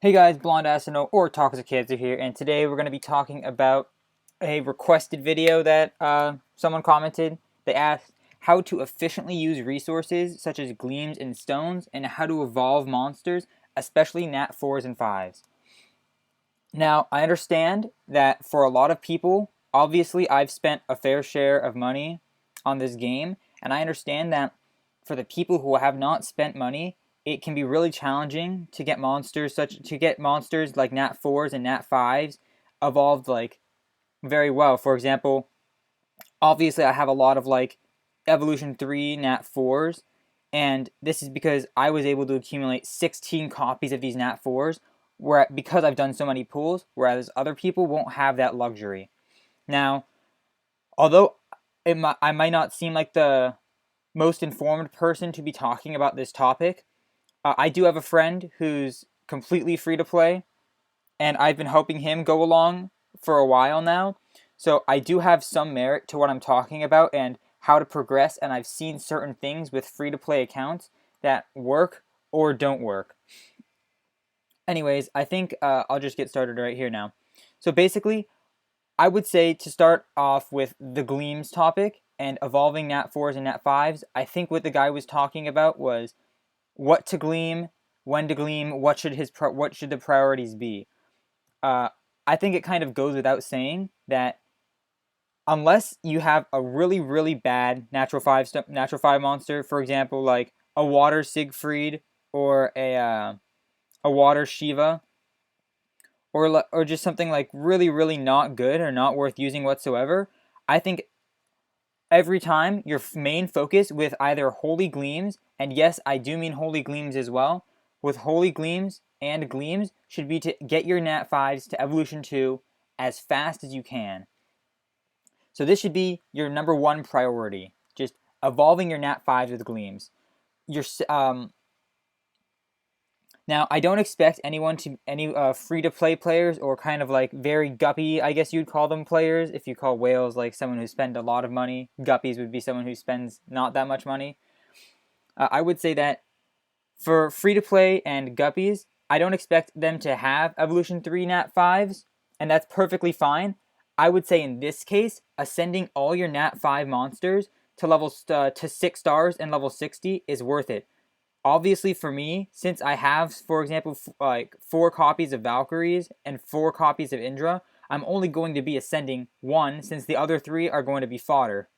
Hey guys, Blonde Asino or Toxic Kids are here, and today we're going to be talking about a requested video that someone commented. They asked how to efficiently use resources such as gleams and stones, and how to evolve monsters, especially Nat 4s and 5s. Now, I understand that for a lot of people, obviously I've spent a fair share of money on this game, and I understand that for the people who have not spent money, it can be really challenging to get monsters like Nat 4s and Nat 5s evolved like very well. For example, obviously I have a lot of like Evolution 3 Nat 4s, and this is because I was able to accumulate 16 copies of these Nat 4s because I've done so many pulls, whereas other people won't have that luxury. Now, although I might not seem like the most informed person to be talking about this topic, I do have a friend who's completely free to play, and I've been helping him go along for a while now. So I do have some merit to what I'm talking about and how to progress, and I've seen certain things with free to play accounts that work or don't work. Anyways, I think I'll just get started right here now. So basically, I would say to start off with the Gleams topic and evolving Nat 4s and Nat 5s, I think what the guy was talking about was what to gleam, when to gleam, what should the priorities be. Uh, I think it kind of goes without saying that unless you have a really bad natural five monster, for example, like a water Siegfried or a water Shiva, or just something like really not good or not worth using whatsoever, I think every time your main focus with either Holy Gleams, and yes, I do mean Holy Gleams as well, with Holy Gleams and Gleams should be to get your Nat 5s to Evolution 2 as fast as you can. So this should be your number one priority, just evolving your Nat 5s with Gleams. Your Now, I don't expect any free to play players or kind of like very guppy, I guess you'd call them players. If you call whales like someone who spends a lot of money, guppies would be someone who spends not that much money. I would say that for free to play and guppies, I don't expect them to have Evolution 3 Nat 5s, and that's perfectly fine. I would say in this case, ascending all your Nat 5 monsters to 6 stars and level 60 is worth it. Obviously for me, since I have, for example, like 4 copies of Valkyries and 4 copies of Indra, I'm only going to be ascending 1 since the other 3 are going to be fodder.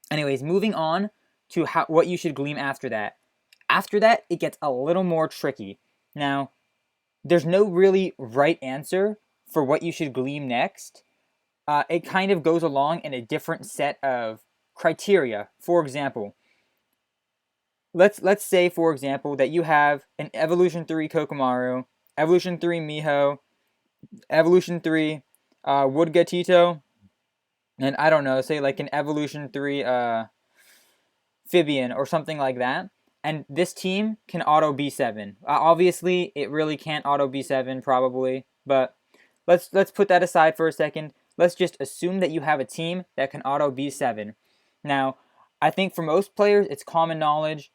Anyways, moving on to what you should gleam after that. After that, it gets a little more tricky. Now, there's no really right answer for what you should gleam next. It kind of goes along in a different set of criteria. For example, let's say, for example, that you have an Evolution 3 Kokomaru, Evolution 3 Miho, Evolution 3 Wood Gatito, and I don't know, say like an Evolution 3 Fibian or something like that. And this team can auto B7. Obviously, it really can't auto B7 probably, but let's put that aside for a second. Let's just assume that you have a team that can auto B7. Now, I think for most players, it's common knowledge,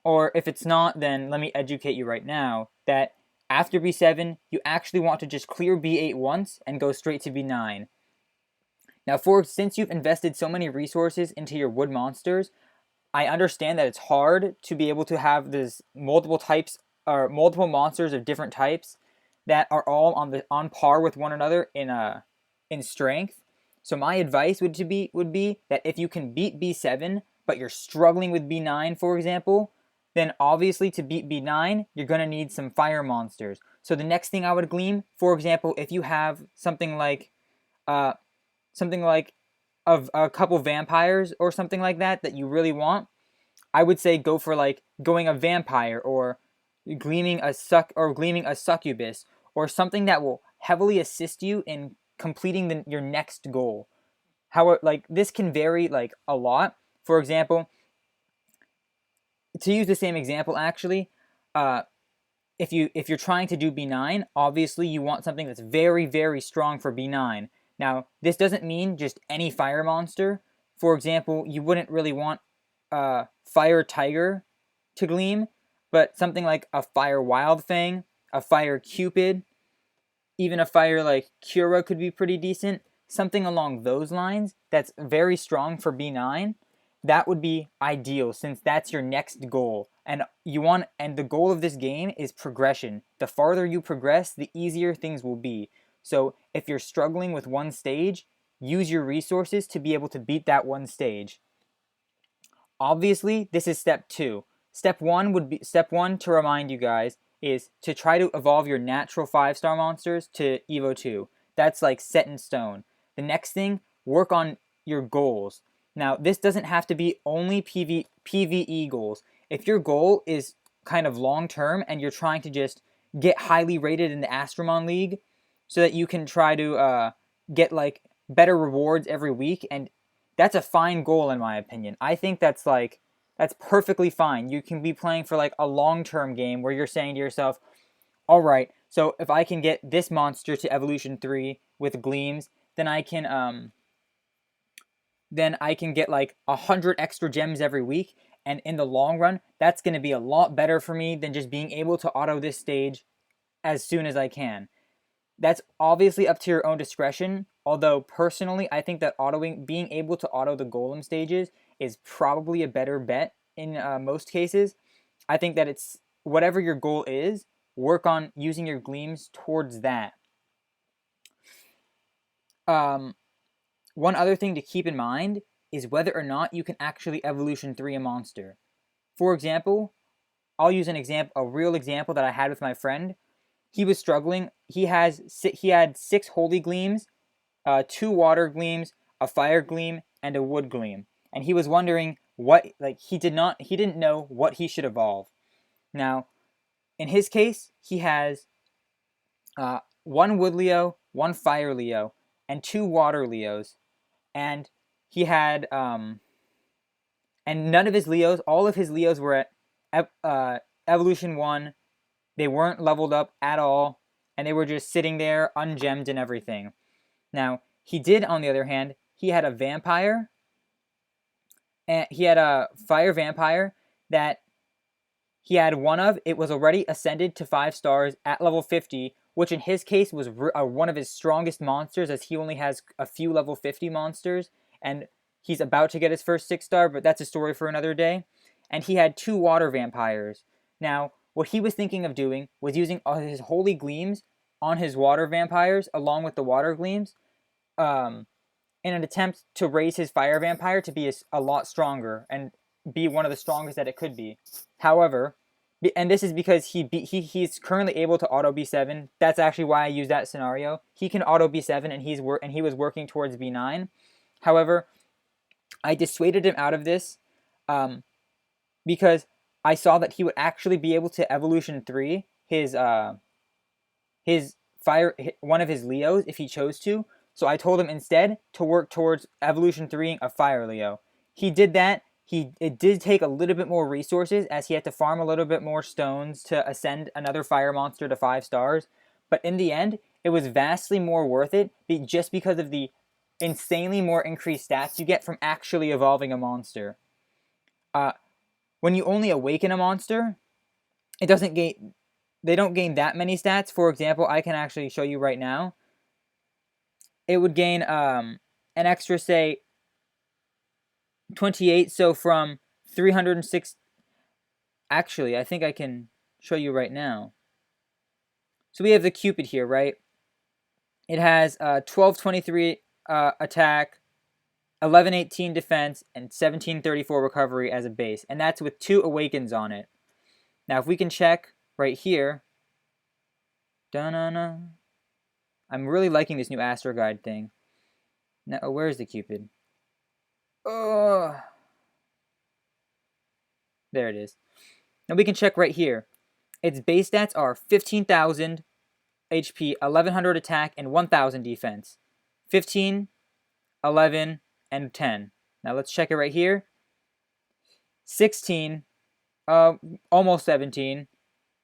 or if it's not, then let me educate you right now, that after B7, you actually want to just clear B8 once and go straight to B9. Now, since you've invested so many resources into your wood monsters, I understand that it's hard to be able to have this multiple types or multiple monsters of different types that are all on par with one another in strength. So my advice would be that if you can beat B7 but you're struggling with B9, for example, then obviously to beat B9 you're going to need some fire monsters. So the next thing I would gleam, for example, if you have uh something like of a couple vampires or something like that you really want, I would say go for like going a vampire or gleaming a succubus or something that will heavily assist you in completing your next goal. However, like this can vary like a lot. For example, to use the same example actually, uh, if you're trying to do B9, obviously you want something that's very strong for B9. Now, this doesn't mean just any fire monster. For example, you wouldn't really want Fire Tiger to gleam, but something like a Fire Wild Fang a fire Cupid, even a fire like Cura could be pretty decent. Something along those lines that's very strong for B9, that would be ideal since that's your next goal. And the goal of this game is progression. The farther you progress, the easier things will be. So if you're struggling with one stage, use your resources to be able to beat that one stage. Obviously, this is step 2. Step 1 to remind you guys is to try to evolve your natural 5-star monsters to Evo 2. That's like set in stone. The next thing, work on your goals. Now, this doesn't have to be only PvE goals. If your goal is kind of long term and you're trying to just get highly rated in the Astromon League so that you can try to get like better rewards every week, and that's a fine goal in my opinion. I think that's perfectly fine. You can be playing for like a long-term game where you're saying to yourself, all right, so if I can get this monster to evolution 3 with gleams, then I can get like 100 extra gems every week, and in the long run, that's going to be a lot better for me than just being able to auto this stage as soon as I can. That's obviously up to your own discretion, although personally I think that being able to auto the golem stages is probably a better bet in most cases. I think that it's whatever your goal is, work on using your gleams towards that. One other thing to keep in mind is whether or not you can actually evolution 3 a monster. For example, I'll use a real example that I had with my friend. He was struggling. He had 6 holy gleams, 2 water gleams, a fire gleam, and a wood gleam. And he was wondering he didn't know what he should evolve. Now, in his case, he has 1 wood Leo, 1 fire Leo, and 2 water Leos. And he had and none of his Leos, all of his Leos were at evolution 1. They weren't leveled up at all, and they were just sitting there ungemmed and everything. Now, he did, on the other hand, he had a vampire, and he had a fire vampire that he had one of. It was already ascended to 5 stars at level 50, which in his case was one of his strongest monsters, as he only has a few level 50 monsters, and he's about to get his first 6-star, but that's a story for another day. And he had 2 water vampires. Now, what he was thinking of doing was using his holy gleams on his water vampires along with the water gleams in an attempt to raise his fire vampire to be a lot stronger and be one of the strongest that it could be. However, and this is because he's currently able to auto B7. That's actually why I use that scenario. He can auto B7 and he was working towards B9. However, I dissuaded him out of this because I saw that he would actually be able to evolution 3 his one of his Leos if he chose to. So I told him instead to work towards evolution 3ing a fire Leo. He did that. It did take a little bit more resources as he had to farm a little bit more stones to ascend another fire monster to 5 stars. But in the end, it was vastly more worth it just because of the insanely more increased stats you get from actually evolving a monster. When you only awaken a monster, they don't gain that many stats. For example, I can actually show you right now. It would gain an extra, say, 28. So from 306. Actually, I think I can show you right now. So we have the Cupid here, right? It has 1223 attack, 1118 defense, and 1734 recovery as a base. And that's with 2 awakens on it. Now, if we can check right here. Da-na-na. I'm really liking this new Astro Guide thing. Now, where's the Cupid? Oh, there it is. Now we can check right here. Its base stats are 15,000 HP, 1100 attack, and 1000 defense. 15, 11, and 10. Now let's check it right here. 16, almost 17,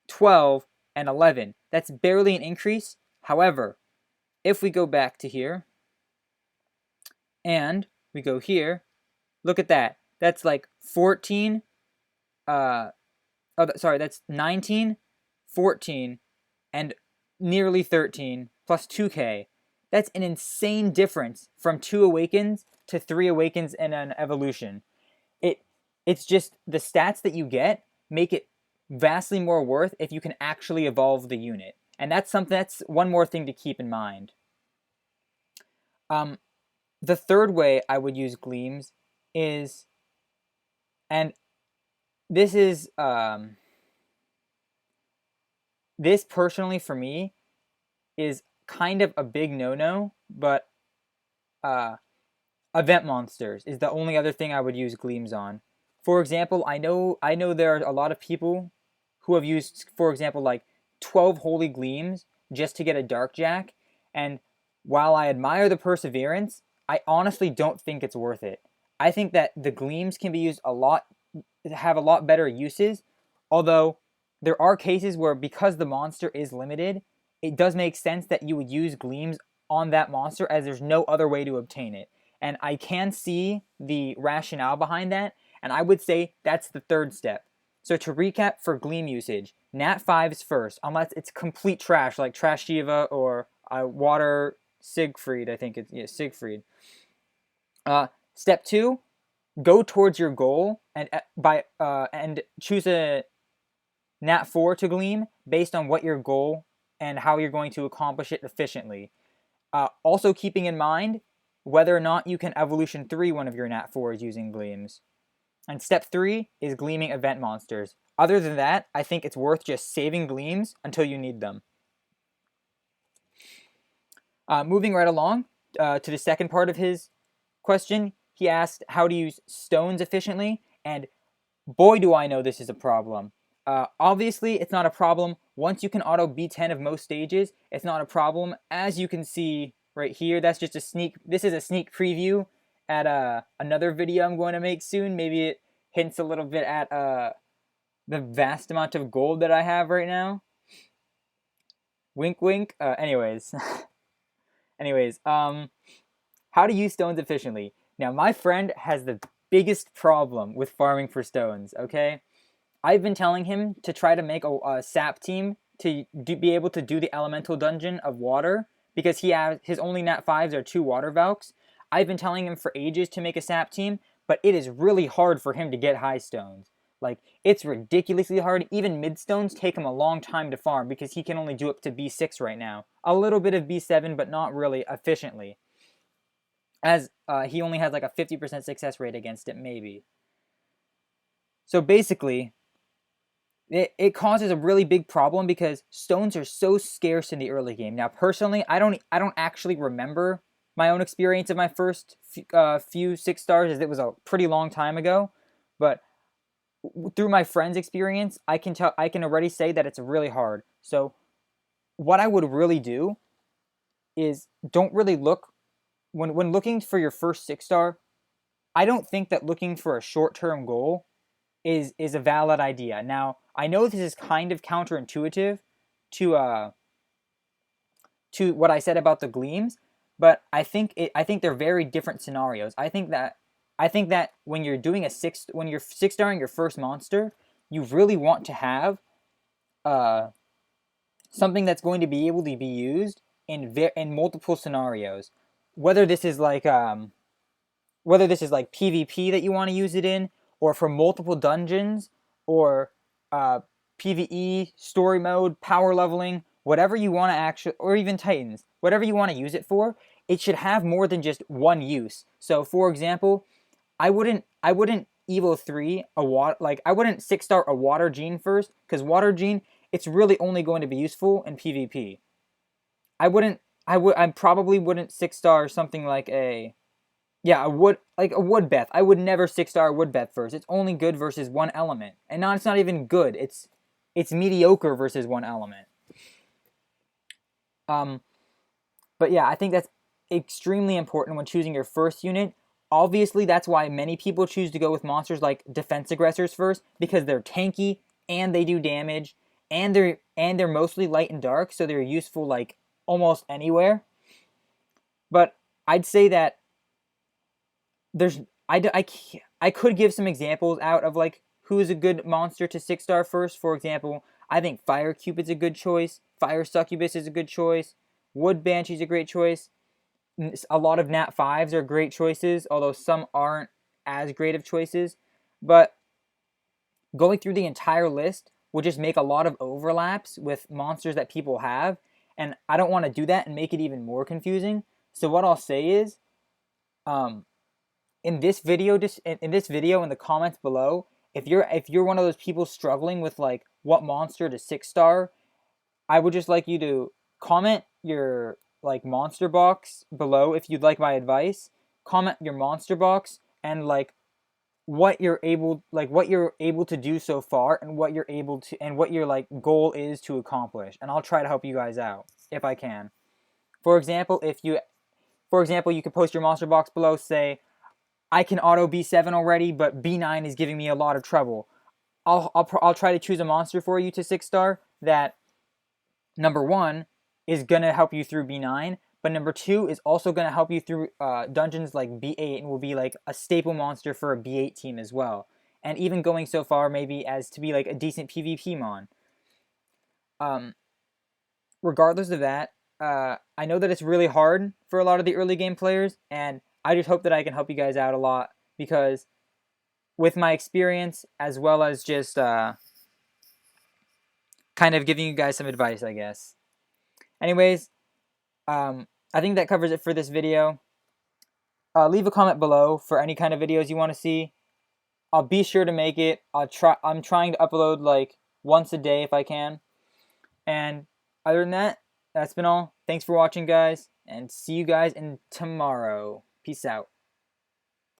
12, and 11. That's barely an increase. However, if we go back to here, and we go here, look at that. That's like 14, that's 19, 14, and nearly 13 plus 2k. That's an insane difference from 2 awakens to 3 awakens in an evolution. It it's just the stats that you get make it vastly more worth if you can actually evolve the unit. And that's one more thing to keep in mind. The third way I would use gleams is, and this is this personally for me is kind of a big no-no, but event monsters is the only other thing I would use gleams on. For example, I know there are a lot of people who have used, for example, like 12 holy gleams just to get a dark jack, and while I admire the perseverance, I honestly don't think it's worth it. I think that the gleams can be used have a lot better uses, although there are cases where, because the monster is limited, it does make sense that you would use gleams on that monster as there's no other way to obtain it. And I can see the rationale behind that, and I would say that's the third step. So to recap for Gleam usage, Nat 5s first, unless it's complete trash like Trash Shiva or Water Siegfried, I think it's, yeah, Siegfried. Step 2, go towards your goal and choose a Nat 4 to Gleam based on what your goal and how you're going to accomplish it efficiently. Also keeping in mind whether or not you can Evolution 3 one of your Nat 4s using Gleams. And step 3 is gleaming event monsters. Other than that, I think it's worth just saving Gleams until you need them. Moving right along to the second part of his question, he asked how to use stones efficiently, and boy do I know this is a problem. Obviously, it's not a problem once you can auto B10 of most stages. It's not a problem, as you can see right here. That's just a sneak. This is a sneak preview at another video I'm going to make soon. Maybe it hints a little bit at the vast amount of gold that I have right now. Wink, wink. Anyways, how to use stones efficiently. Now, my friend has the biggest problem with farming for stones. Okay. I've been telling him to try to make a sap team to be able to do the elemental dungeon of water, because his only Nat 5s are 2 water Valks. I've been telling him for ages to make a sap team, but it is really hard for him to get high stones. Like, it's ridiculously hard. Even mid stones take him a long time to farm because he can only do up to B6 right now. A little bit of B7, but not really efficiently, as he only has like a 50% success rate against it, maybe. So basically, it causes a really big problem because stones are so scarce in the early game. Now, personally, I don't actually remember my own experience of my first few 6 stars, as it was a pretty long time ago. But through my friend's experience, I can already say that it's really hard. So what I would really do is don't really look when looking for your first 6 star. I don't think that looking for a short-term goal is a valid idea. Now, I know this is kind of counterintuitive to what I said about the gleams, but I think they're very different scenarios. I think that when you're doing when you're 6-starring your first monster, you really want to have something that's going to be able to be used in multiple scenarios. Whether this is like PvP that you want to use it in, or for multiple dungeons, or PvE, story mode, power leveling, whatever you want to actually, or even Titans, whatever you want to use it for, it should have more than just one use. So, for example, I wouldn't Evo 3 I wouldn't 6-star a Water Gene first, because Water Gene, it's really only going to be useful in PvP. I probably wouldn't 6-star something like a Woodbeth. I would never 6-star Woodbeth first. It's only good versus one element. And it's not even good. It's mediocre versus one element. But yeah, I think that's extremely important when choosing your first unit. Obviously, that's why many people choose to go with monsters like Defense Aggressors first, because they're tanky and they do damage, and they're mostly light and dark, so they're useful like almost anywhere. But I'd say that I could give some examples out of like who is a good monster to 6-star first. For example, I think Fire Cupid's a good choice. Fire Succubus is a good choice. Wood Banshee's a great choice. A lot of Nat 5s are great choices, although some aren't as great of choices. But going through the entire list will just make a lot of overlaps with monsters that people have, and I don't want to do that and make it even more confusing. So what I'll say is, in this video, just in this video, in the comments below, if you're one of those people struggling with like what monster to 6-star, I would just like you to comment your like monster box below if you'd like my advice. Comment your monster box and like what you're able to do so far, and what you're able to, and what your like goal is to accomplish, and I'll try to help you guys out if I can. For example, you could post your monster box below, say, I can auto B7 already, but B9 is giving me a lot of trouble. I'll try to choose a monster for you to 6-star that, number one, is gonna help you through B9, but number two is also gonna help you through dungeons like B8, and will be like a staple monster for a B8 team as well. And even going so far maybe as to be like a decent PvP mon. Regardless of that, I know that it's really hard for a lot of the early game players, and I just hope that I can help you guys out a lot, because with my experience, as well as just kind of giving you guys some advice, I guess. Anyways, I think that covers it for this video. Leave a comment below for any kind of videos you want to see. I'll be sure to make it. I'm trying to upload like once a day if I can. And other than that, that's been all. Thanks for watching, guys, and see you guys in tomorrow. Peace out.